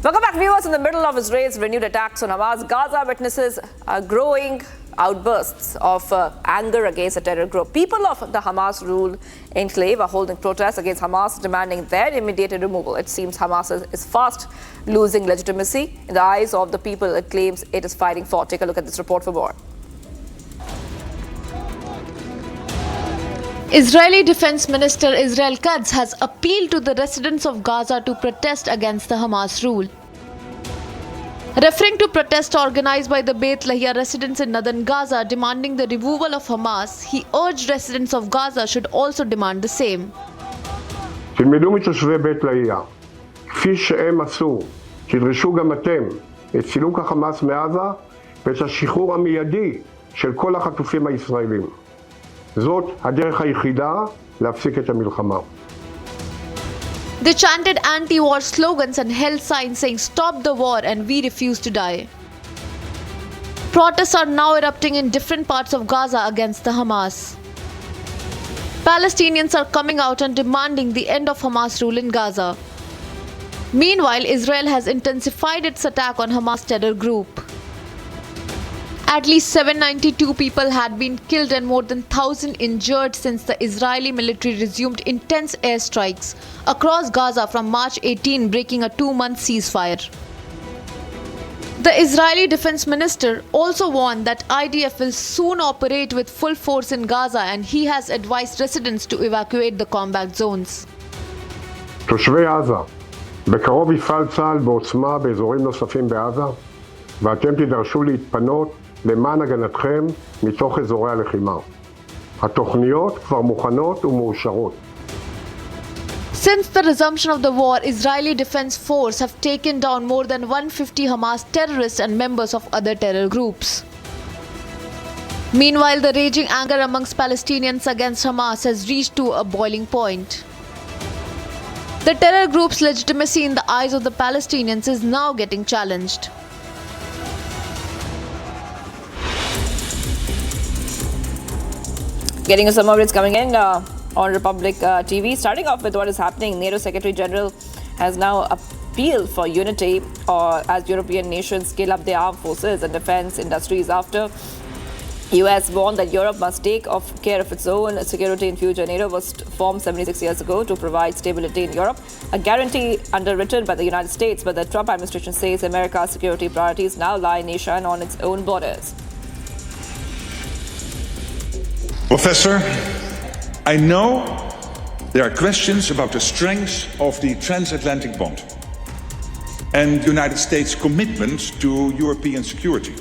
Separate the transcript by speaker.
Speaker 1: Welcome back, viewers. In the middle of Israel's renewed attacks on Hamas, Gaza witnesses growing outbursts of anger against the terror group. People of the Hamas-ruled enclave are holding protests against Hamas, demanding their immediate removal. It seems Hamas is fast losing legitimacy in the eyes of the people it claims it is fighting for. Take a look at this report for more.
Speaker 2: Israeli Defense Minister Israel Katz has appealed to the residents of Gaza to protest against the Hamas rule. Referring to protests organized by the Beit Lahia residents in northern Gaza demanding the removal of Hamas, he urged residents of Gaza should also demand the same.
Speaker 3: תלמדו מתושבי בית לאהיה, כפי שהם עשו, תדרשו גם אתם את סילוק החמאס מעזה ואת השחרור המיידי של כל החטופים הישראלים. זאת הדרך היחידה להפסיק את המלחמה.
Speaker 2: They chanted anti-war slogans and held signs saying "Stop the war" and "We refuse to die." Protests are now erupting in different parts of Gaza against the Hamas. Palestinians are coming out and demanding the end of Hamas rule in Gaza. Meanwhile, Israel has intensified its attack on Hamas terror group. At least 792 people had been killed and more than 1,000 injured since the Israeli military resumed intense airstrikes across Gaza from March 18, breaking a 2-month ceasefire. The Israeli defense minister also warned that IDF will soon operate with full force in Gaza, and he has advised residents to evacuate the combat zones.
Speaker 3: תושבי עזה, בקרוב יפעל צה"ל בעוצמה באזורים נוספים בעזה, ואתם תדרשו להתפנות למען הגנתכם מתוך אזורי הלחימה. התוכניות כבר מוכנות ומאושרות.
Speaker 2: Since the resumption of the war, Israeli Defense Force have taken down more than 150 Hamas terrorists and members of other terror groups. Meanwhile, the raging anger amongst Palestinians against Hamas has reached to a boiling point. The terror group's legitimacy in the eyes of the Palestinians is now getting challenged.
Speaker 1: Getting you some more updates coming in on Republic TV. Starting off with what is happening, NATO Secretary General has now appealed for unity as European nations scale up their armed forces and defense industries after US warned that Europe must take care of its own security in future. NATO was formed 76 years ago to provide stability in Europe, a guarantee underwritten by the United States, but the Trump administration says America's security priorities now lie nation on its own borders.
Speaker 4: Professor, I know there are questions about the strength of the transatlantic bond and the United States' commitment to European security.